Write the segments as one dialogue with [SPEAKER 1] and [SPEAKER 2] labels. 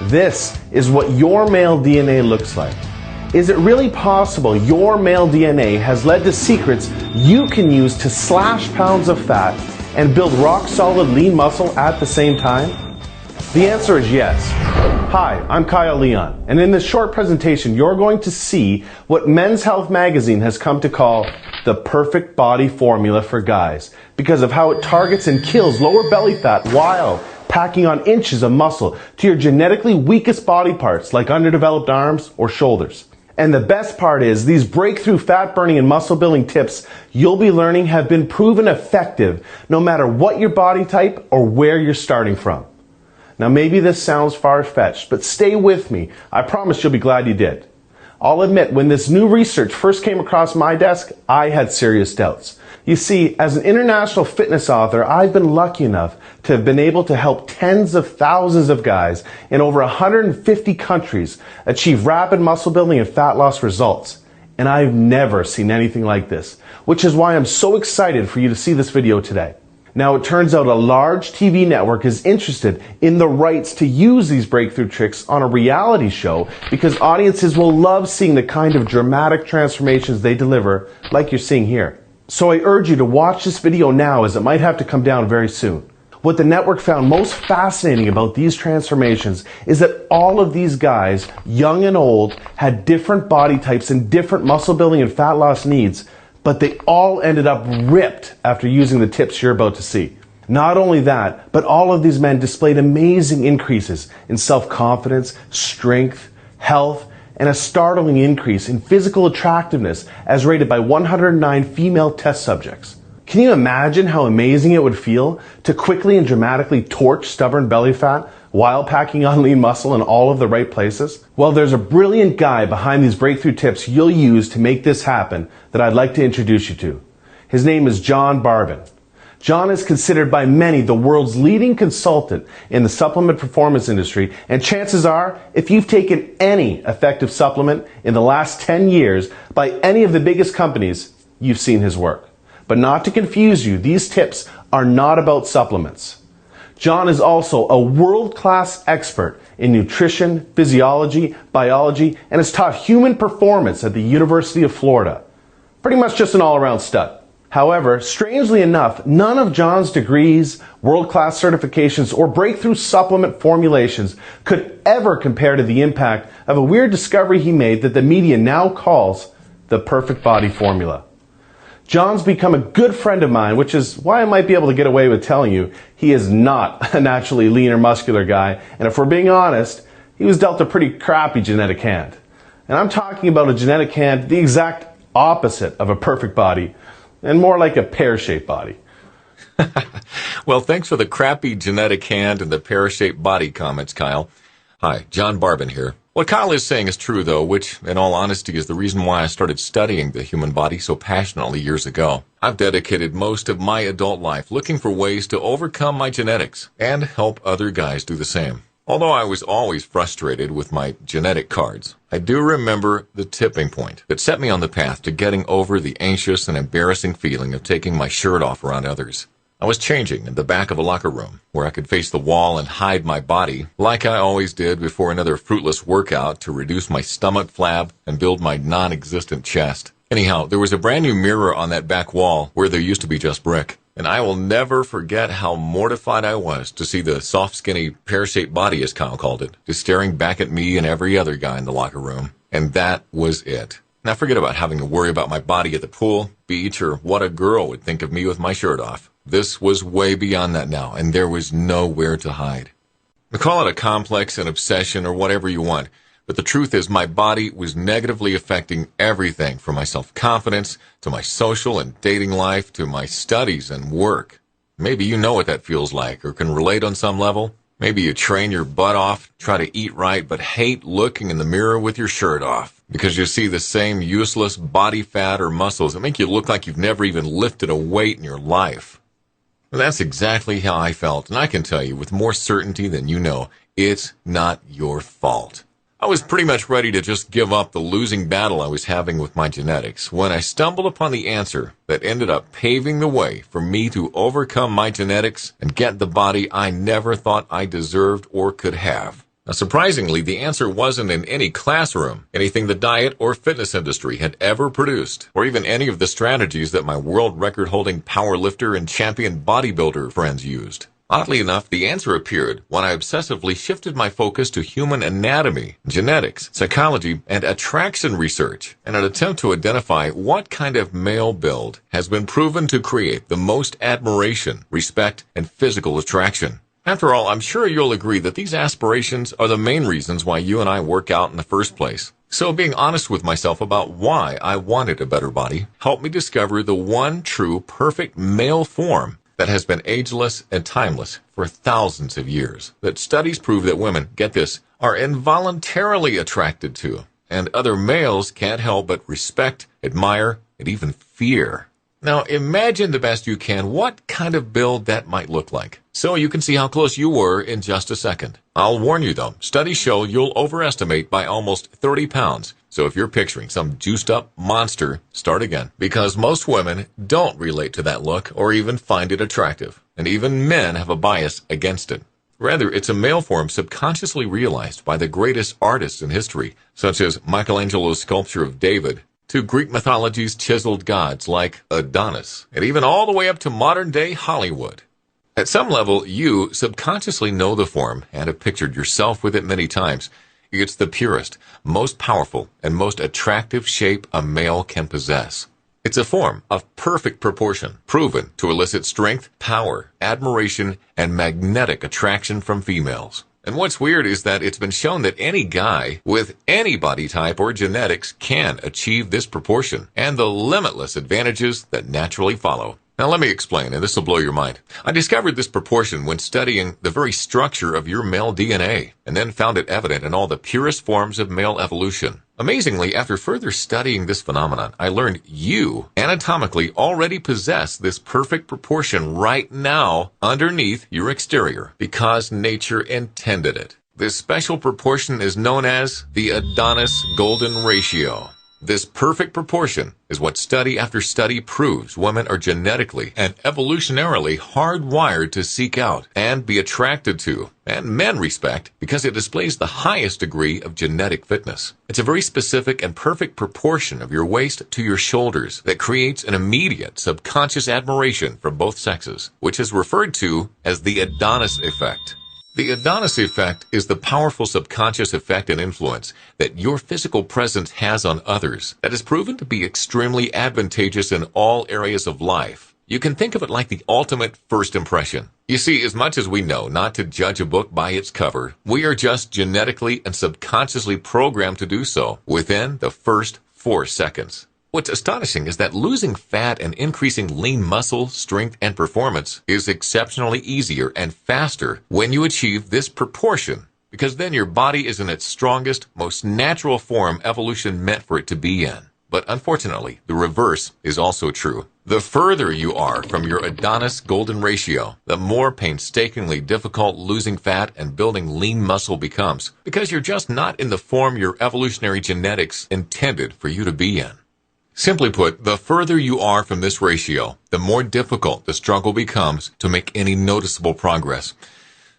[SPEAKER 1] This is what your male DNA looks like. Is it really possible your male DNA has led to secrets you can use to slash pounds of fat and build rock-solid lean muscle at the same time? The answer is yes. Hi, I'm Kyle Leon, and in this short presentation, you're going to see what Men's Health magazine has come to call the perfect body formula for guys because of how it targets and kills lower belly fat while packing on inches of muscle to your genetically weakest body parts like underdeveloped arms or shoulders. And the best part is these breakthrough fat burning and muscle building tips you'll be learning have been proven effective no matter what your body type or where you're starting from. Now maybe this sounds far-fetched, but stay with me. I promise you'll be glad you did. I'll admit, when this new research first came across my desk, I had serious doubts. You see, as an international fitness author, I've been lucky enough to have been able to help tens of thousands of guys in over 150 countries achieve rapid muscle building and fat loss results. And I've never seen anything like this, which is why I'm so excited for you to see this video today. Now, it turns out a large TV network is interested in the rights to use these breakthrough tricks on a reality show because audiences will love seeing the kind of dramatic transformations they deliver, like you're seeing here. So I urge you to watch this video now, as it might have to come down very soon. What the network found most fascinating about these transformations is that all of these guys, young and old, had different body types and different muscle building and fat loss needs, but they all ended up ripped after using the tips you're about to see. Not only that, but all of these men displayed amazing increases in self-confidence, strength, health, and a startling increase in physical attractiveness as rated by 109 female test subjects. Can you imagine how amazing it would feel to quickly and dramatically torch stubborn belly fat while packing on lean muscle in all of the right places? Well, there's a brilliant guy behind these breakthrough tips you'll use to make this happen that I'd like to introduce you to. His name is John Barbon. John is considered by many the world's leading consultant in the supplement performance industry, and chances are, if you've taken any effective supplement in the last 10 years by any of the biggest companies, you've seen his work. But not to confuse you, these tips are not about supplements. John is also a world-class expert in nutrition, physiology, biology, and has taught human performance at the University of Florida. Pretty much just an all-around stud. However, strangely enough, none of John's degrees, world-class certifications, or breakthrough supplement formulations could ever compare to the impact of a weird discovery he made that the media now calls the perfect body formula. John's become a good friend of mine, which is why I might be able to get away with telling you he is not a naturally lean or muscular guy, and if we're being honest, he was dealt a pretty crappy genetic hand. And I'm talking about a genetic hand the exact opposite of a perfect body, and more like a pear-shaped body.
[SPEAKER 2] Well, thanks for the crappy genetic hand and the pear-shaped body comments, Kyle. Hi, John Barbon here. What Kyle is saying is true, though, which, in all honesty, is the reason why I started studying the human body so passionately years ago. I've dedicated most of my adult life looking for ways to overcome my genetics and help other guys do the same. Although I was always frustrated with my genetic cards, I do remember the tipping point that set me on the path to getting over the anxious and embarrassing feeling of taking my shirt off around others. I was changing in the back of a locker room where I could face the wall and hide my body like I always did before another fruitless workout to reduce my stomach flab and build my non-existent chest. Anyhow, there was a brand new mirror on that back wall where there used to be just brick. And I will never forget how mortified I was to see the soft, skinny, pear-shaped body, as Kyle called it, just staring back at me and every other guy in the locker room. And that was it. Now forget about having to worry about my body at the pool, beach, or what a girl would think of me with my shirt off. This was way beyond that now, and there was nowhere to hide. Call it a complex, an obsession, or whatever you want, but the truth is my body was negatively affecting everything from my self-confidence to my social and dating life to my studies and work. Maybe you know what that feels like or can relate on some level. Maybe you train your butt off, try to eat right, but hate looking in the mirror with your shirt off because you see the same useless body fat or muscles that make you look like you've never even lifted a weight in your life. Well, that's exactly how I felt, and I can tell you with more certainty than you know, it's not your fault. I was pretty much ready to just give up the losing battle I was having with my genetics when I stumbled upon the answer that ended up paving the way for me to overcome my genetics and get the body I never thought I deserved or could have. Now, surprisingly, the answer wasn't in any classroom, anything the diet or fitness industry had ever produced, or even any of the strategies that my world record-holding power lifter and champion bodybuilder friends used. Oddly enough, the answer appeared when I obsessively shifted my focus to human anatomy, genetics, psychology, and attraction research in an attempt to identify what kind of male build has been proven to create the most admiration, respect, and physical attraction. After all, I'm sure you'll agree that these aspirations are the main reasons why you and I work out in the first place. So being honest with myself about why I wanted a better body helped me discover the one true perfect male form that has been ageless and timeless for thousands of years, that studies prove that women, get this, are involuntarily attracted to, and other males can't help but respect, admire, and even fear. Now, imagine the best you can what kind of build that might look like, so you can see how close you were in just a second. I'll warn you, though, studies show you'll overestimate by almost 30 pounds, so if you're picturing some juiced-up monster, start again, because most women don't relate to that look or even find it attractive, and even men have a bias against it. Rather, it's a male form subconsciously realized by the greatest artists in history, such as Michelangelo's sculpture of David, to Greek mythology's chiseled gods like Adonis, and even all the way up to modern-day Hollywood. At some level, you subconsciously know the form and have pictured yourself with it many times. It's the purest, most powerful, and most attractive shape a male can possess. It's a form of perfect proportion, proven to elicit strength, power, admiration, and magnetic attraction from females. And what's weird is that it's been shown that any guy with any body type or genetics can achieve this proportion and the limitless advantages that naturally follow. Now let me explain, and this will blow your mind. I discovered this proportion when studying the very structure of your male DNA, and then found it evident in all the purest forms of male evolution. Amazingly, after further studying this phenomenon, I learned you anatomically already possess this perfect proportion right now underneath your exterior, because nature intended it. This special proportion is known as the Adonis Golden Ratio. This perfect proportion is what study after study proves women are genetically and evolutionarily hardwired to seek out and be attracted to, and men respect, because it displays the highest degree of genetic fitness. It's a very specific and perfect proportion of your waist to your shoulders that creates an immediate subconscious admiration from both sexes, which is referred to as the Adonis effect. The Adonis effect is the powerful subconscious effect and influence that your physical presence has on others that is proven to be extremely advantageous in all areas of life. You can think of it like the ultimate first impression. You see, as much as we know not to judge a book by its cover, we are just genetically and subconsciously programmed to do so within the first 4 seconds. What's astonishing is that losing fat and increasing lean muscle, strength, and performance is exceptionally easier and faster when you achieve this proportion, because then your body is in its strongest, most natural form evolution meant for it to be in. But unfortunately, the reverse is also true. The further you are from your Adonis Golden Ratio, the more painstakingly difficult losing fat and building lean muscle becomes, because you're just not in the form your evolutionary genetics intended for you to be in. Simply put, the further you are from this ratio, the more difficult the struggle becomes to make any noticeable progress.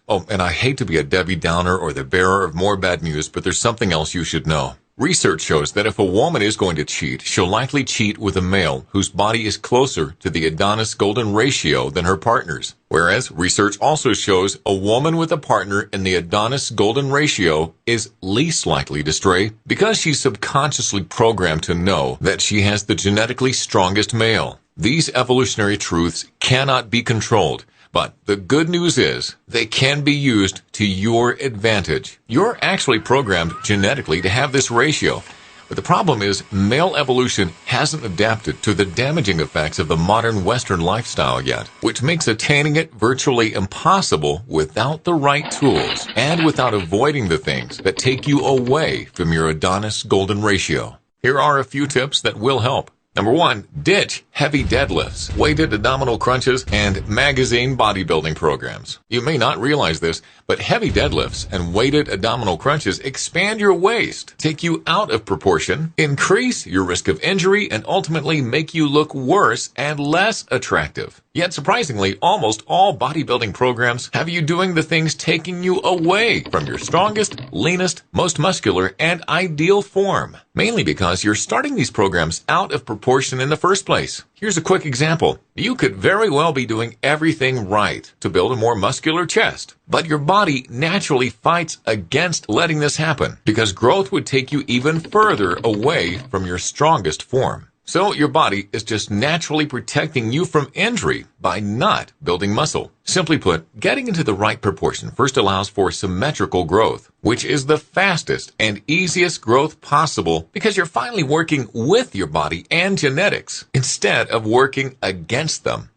[SPEAKER 2] Oh, and I hate to be a Debbie Downer or the bearer of more bad news, but there's something else you should know. Research shows that if a woman is going to cheat, she'll likely cheat with a male whose body is closer to the Adonis Golden Ratio than her partner's. Whereas research also shows a woman with a partner in the Adonis Golden Ratio is least likely to stray because she's subconsciously programmed to know that she has the genetically strongest male. These evolutionary truths cannot be controlled. But the good news is they can be used to your advantage. You're actually programmed genetically to have this ratio. But the problem is male evolution hasn't adapted to the damaging effects of the modern Western lifestyle yet, which makes attaining it virtually impossible without the right tools and without avoiding the things that take you away from your Adonis Golden Ratio. Here are a few tips that will help. Number 1, ditch heavy deadlifts, weighted abdominal crunches, and magazine bodybuilding programs. You may not realize this, but heavy deadlifts and weighted abdominal crunches expand your waist, take you out of proportion, increase your risk of injury, and ultimately make you look worse and less attractive. Yet surprisingly, almost all bodybuilding programs have you doing the things taking you away from your strongest, leanest, most muscular, and ideal form. Mainly because you're starting these programs out of proportion in the first place. Here's a quick example. You could very well be doing everything right to build a more muscular chest, but your body naturally fights against letting this happen because growth would take you even further away from your strongest form. So your body is just naturally protecting you from injury by not building muscle. Simply put, getting into the right proportion first allows for symmetrical growth, which is the fastest and easiest growth possible because you're finally working with your body and genetics instead of working against them.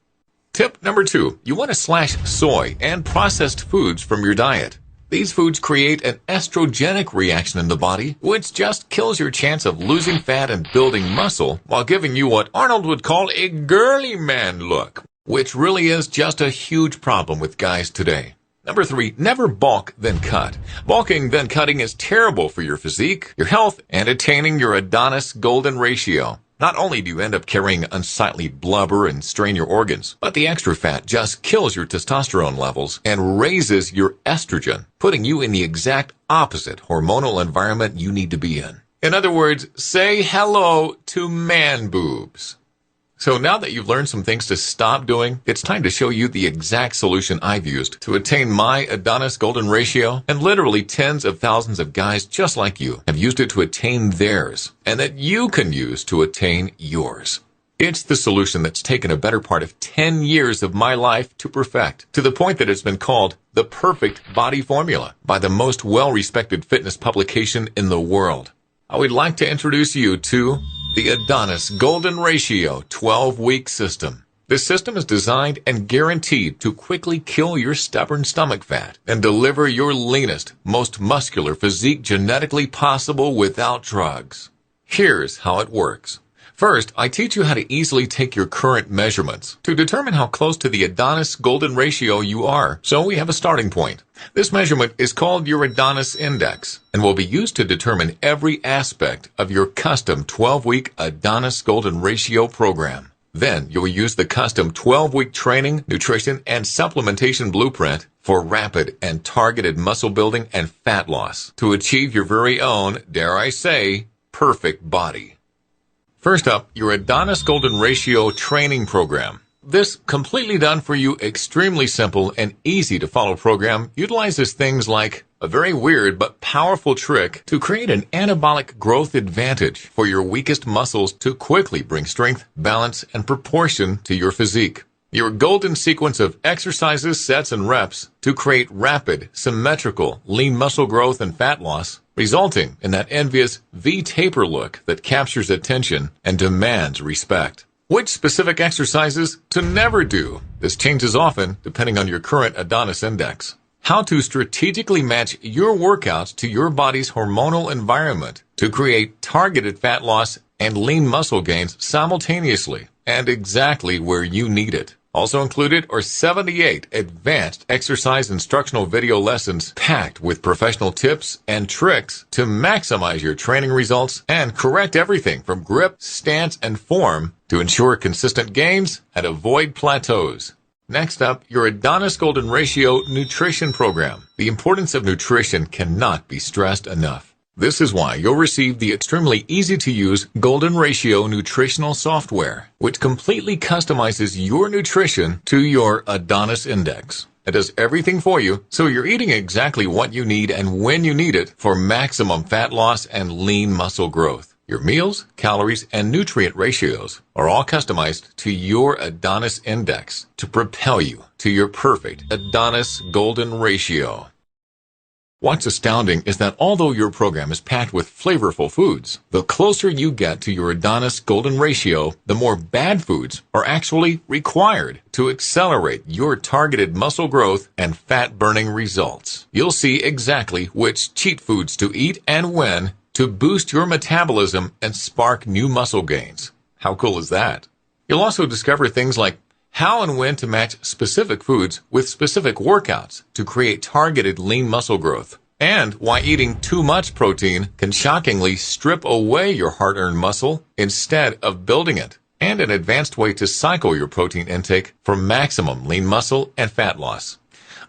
[SPEAKER 2] Tip number 2, you want to slash soy and processed foods from your diet. These foods create an estrogenic reaction in the body, which just kills your chance of losing fat and building muscle while giving you what Arnold would call a girly man look, which really is just a huge problem with guys today. Number 3, never bulk then cut. Bulking then cutting is terrible for your physique, your health, and attaining your Adonis golden ratio. Not only do you end up carrying unsightly blubber and strain your organs, but the extra fat just kills your testosterone levels and raises your estrogen, putting you in the exact opposite hormonal environment you need to be in. In other words, say hello to man boobs. So now that you've learned some things to stop doing, it's time to show you the exact solution I've used to attain my Adonis golden ratio, and literally tens of thousands of guys just like you have used it to attain theirs, and that you can use to attain yours. It's the solution that's taken a better part of 10 years of my life to perfect, to the point that it's been called the perfect body formula by the most well-respected fitness publication in the world. I would like to introduce you to the Adonis Golden Ratio 12-week system. This system is designed and guaranteed to quickly kill your stubborn stomach fat and deliver your leanest, most muscular physique genetically possible without drugs. Here's how it works. First, I teach you how to easily take your current measurements to determine how close to the Adonis golden ratio you are, so we have a starting point. This measurement is called your Adonis Index and will be used to determine every aspect of your custom 12-week Adonis golden ratio program. Then you will use the custom 12-week training, nutrition, and supplementation blueprint for rapid and targeted muscle building and fat loss to achieve your very own, dare I say, perfect body. First up, your Adonis Golden Ratio training program. This completely done for you, extremely simple and easy to follow program utilizes things like a very weird but powerful trick to create an anabolic growth advantage for your weakest muscles to quickly bring strength, balance, and proportion to your physique. Your golden sequence of exercises, sets, and reps to create rapid, symmetrical, lean muscle growth and fat loss, resulting in that envious V-taper look that captures attention and demands respect. Which specific exercises to never do? This changes often depending on your current Adonis index. How to strategically match your workouts to your body's hormonal environment to create targeted fat loss and lean muscle gains simultaneously and exactly where you need it. Also included are 78 advanced exercise instructional video lessons packed with professional tips and tricks to maximize your training results and correct everything from grip, stance, and form to ensure consistent gains and avoid plateaus. Next up, your Adonis Golden Ratio nutrition program. The importance of nutrition cannot be stressed enough. This is why you'll receive the extremely easy-to-use Golden Ratio nutritional software, which completely customizes your nutrition to your Adonis Index. It does everything for you, so you're eating exactly what you need and when you need it for maximum fat loss and lean muscle growth. Your meals, calories, and nutrient ratios are all customized to your Adonis Index to propel you to your perfect Adonis Golden Ratio. What's astounding is that although your program is packed with flavorful foods, the closer you get to your Adonis Golden Ratio, the more bad foods are actually required to accelerate your targeted muscle growth and fat burning results. You'll see exactly which cheat foods to eat and when to boost your metabolism and spark new muscle gains. How cool is that? You'll also discover things like how and when to match specific foods with specific workouts to create targeted lean muscle growth, and why eating too much protein can shockingly strip away your hard-earned muscle instead of building it, and an advanced way to cycle your protein intake for maximum lean muscle and fat loss.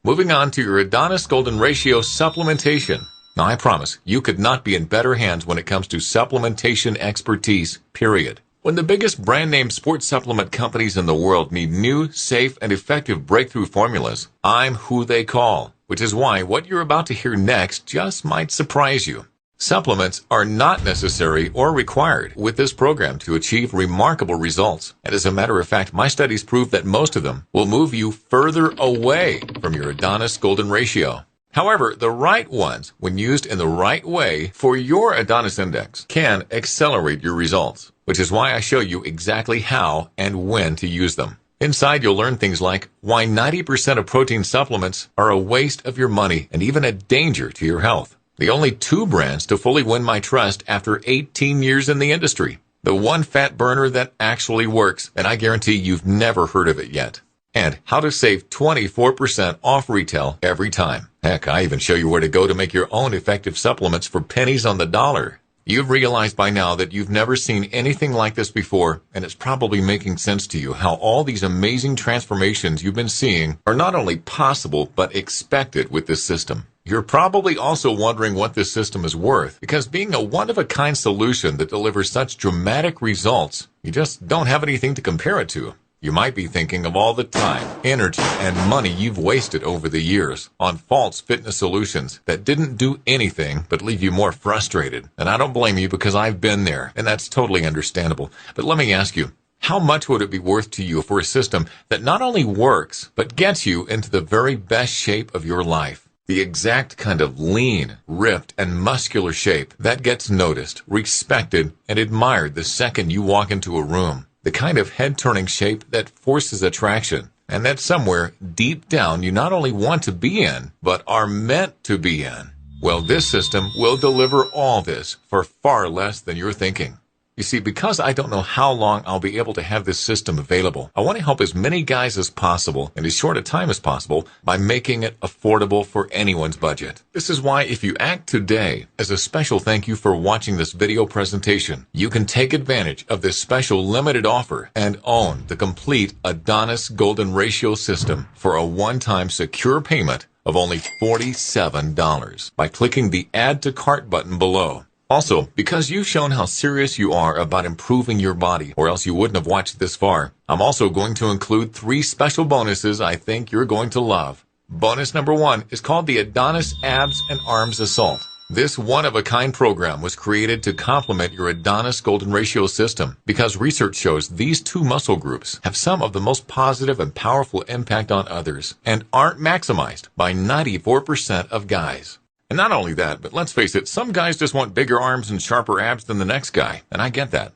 [SPEAKER 2] Moving on to your Adonis Golden Ratio supplementation. Now, I promise you could not be in better hands when it comes to supplementation expertise, period. When the biggest brand name sports supplement companies in the world need new, safe, and effective breakthrough formulas, I'm who they call, which is why what you're about to hear next just might surprise you. Supplements are not necessary or required with this program to achieve remarkable results. And as a matter of fact, my studies prove that most of them will move you further away from your Adonis Golden Ratio. However, the right ones, when used in the right way for your Adonis Index, can accelerate your results, which is why I show you exactly how and when to use them. Inside, you'll learn things like why 90% of protein supplements are a waste of your money and even a danger to your health. The only 2 brands to fully win my trust after 18 years in the industry. The one fat burner that actually works, and I guarantee you've never heard of it yet. And how to save 24% off retail every time. Heck, I even show you where to go to make your own effective supplements for pennies on the dollar. You've realized by now that you've never seen anything like this before, and it's probably making sense to you how all these amazing transformations you've been seeing are not only possible, but expected with this system. You're probably also wondering what this system is worth, because being a one-of-a-kind solution that delivers such dramatic results, you just don't have anything to compare it to. You might be thinking of all the time, energy, and money you've wasted over the years on false fitness solutions that didn't do anything but leave you more frustrated. And I don't blame you because I've been there, and that's totally understandable. But let me ask you, how much would it be worth to you for a system that not only works, but gets you into the very best shape of your life? The exact kind of lean, ripped, and muscular shape that gets noticed, respected, and admired the second you walk into a room. The kind of head-turning shape that forces attraction, and that somewhere deep down you not only want to be in, but are meant to be in. Well, this system will deliver all this for far less than you're thinking. You see, because I don't know how long I'll be able to have this system available, I want to help as many guys as possible in as short a time as possible by making it affordable for anyone's budget. This is why if you act today, as a special thank you for watching this video presentation, you can take advantage of this special limited offer and own the complete Adonis Golden Ratio system for a one-time secure payment of only $47 by clicking the Add to Cart button below. Also, because you've shown how serious you are about improving your body, or else you wouldn't have watched this far, I'm also going to include 3 special bonuses I think you're going to love. Bonus number 1 is called the Adonis Abs and Arms Assault. This one-of-a-kind program was created to complement your Adonis Golden Ratio system because research shows these 2 muscle groups have some of the most positive and powerful impact on others and aren't maximized by 94% of guys. And not only that, but let's face it, some guys just want bigger arms and sharper abs than the next guy, and I get that.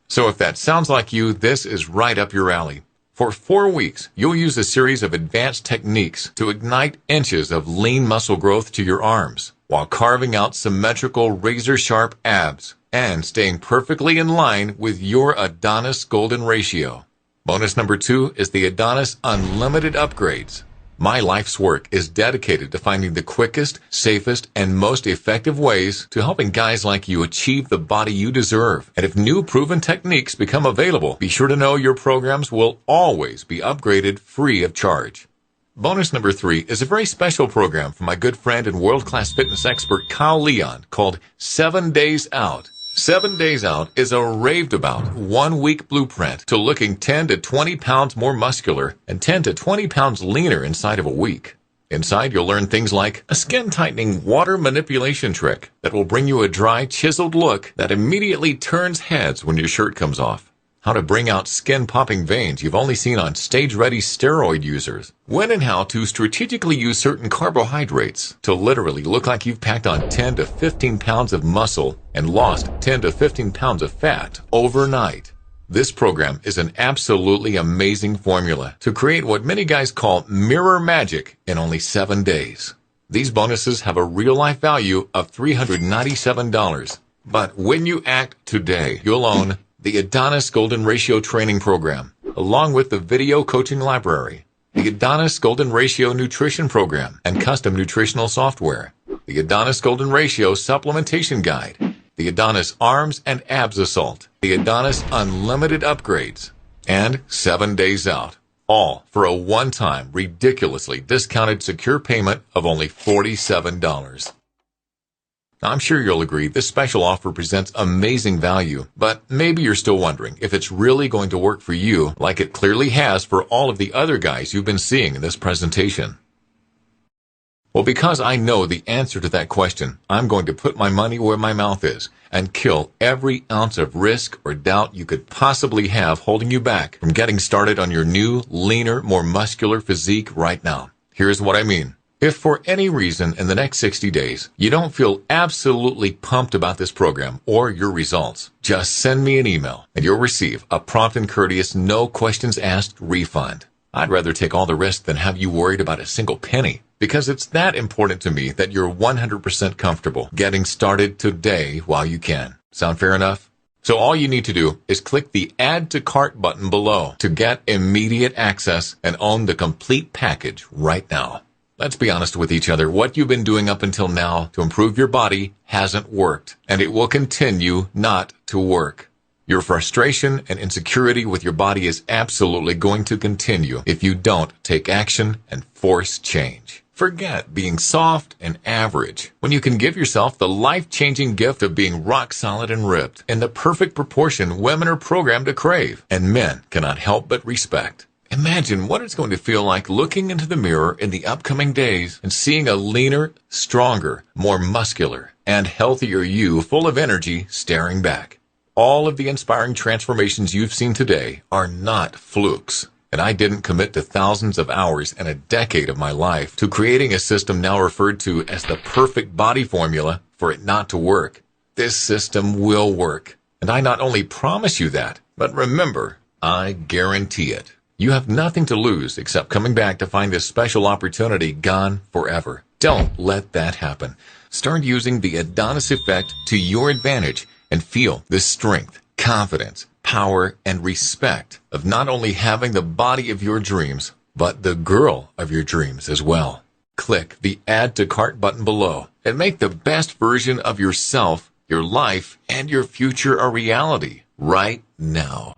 [SPEAKER 2] So if that sounds like you, this is right up your alley. For 4 weeks, you'll use a series of advanced techniques to ignite inches of lean muscle growth to your arms, while carving out symmetrical razor-sharp abs and staying perfectly in line with your Adonis Golden Ratio. Bonus number 2 is the Adonis Unlimited Upgrades. My life's work is dedicated to finding the quickest, safest, and most effective ways to helping guys like you achieve the body you deserve. And if new proven techniques become available, be sure to know your programs will always be upgraded free of charge. Bonus number 3 is a very special program from my good friend and world-class fitness expert Kyle Leon called 7 Days Out. 7 Days Out is a raved-about 1-week blueprint to looking 10 to 20 pounds more muscular and 10 to 20 pounds leaner inside of a week. Inside, you'll learn things like a skin-tightening water manipulation trick that will bring you a dry, chiseled look that immediately turns heads when your shirt comes off. How to bring out skin-popping veins you've only seen on stage-ready steroid users. When and how to strategically use certain carbohydrates to literally look like you've packed on 10 to 15 pounds of muscle and lost 10 to 15 pounds of fat overnight. This program is an absolutely amazing formula to create what many guys call mirror magic in only 7 days. These bonuses have a real-life value of $397. But when you act today, you'll own the Adonis Golden Ratio Training Program, along with the Video Coaching Library, the Adonis Golden Ratio Nutrition Program and Custom Nutritional Software, the Adonis Golden Ratio Supplementation Guide, the Adonis Arms and Abs Assault, the Adonis Unlimited Upgrades, and 7 days out. All for a one-time, ridiculously discounted secure payment of only $47. I'm sure you'll agree this special offer presents amazing value, but maybe you're still wondering if it's really going to work for you like it clearly has for all of the other guys you've been seeing in this presentation. Well, because I know the answer to that question, I'm going to put my money where my mouth is and kill every ounce of risk or doubt you could possibly have holding you back from getting started on your new, leaner, more muscular physique right now. Here's what I mean. If for any reason in the next 60 days you don't feel absolutely pumped about this program or your results, just send me an email and you'll receive a prompt and courteous, no questions asked refund. I'd rather take all the risk than have you worried about a single penny, because it's that important to me that you're 100% comfortable getting started today while you can. Sound fair enough? So all you need to do is click the Add to Cart button below to get immediate access and own the complete package right now. Let's be honest with each other. What you've been doing up until now to improve your body hasn't worked, and it will continue not to work. Your frustration and insecurity with your body is absolutely going to continue if you don't take action and force change. Forget being soft and average when you can give yourself the life-changing gift of being rock solid and ripped in the perfect proportion women are programmed to crave and men cannot help but respect. Imagine what it's going to feel like looking into the mirror in the upcoming days and seeing a leaner, stronger, more muscular, and healthier you full of energy staring back. All of the inspiring transformations you've seen today are not flukes, and I didn't commit to thousands of hours and a decade of my life to creating a system now referred to as the perfect body formula for it not to work. This system will work, and I not only promise you that, but remember, I guarantee it. You have nothing to lose except coming back to find this special opportunity gone forever. Don't let that happen. Start using the Adonis effect to your advantage and feel the strength, confidence, power, and respect of not only having the body of your dreams, but the girl of your dreams as well. Click the Add to Cart button below and make the best version of yourself, your life, and your future a reality right now.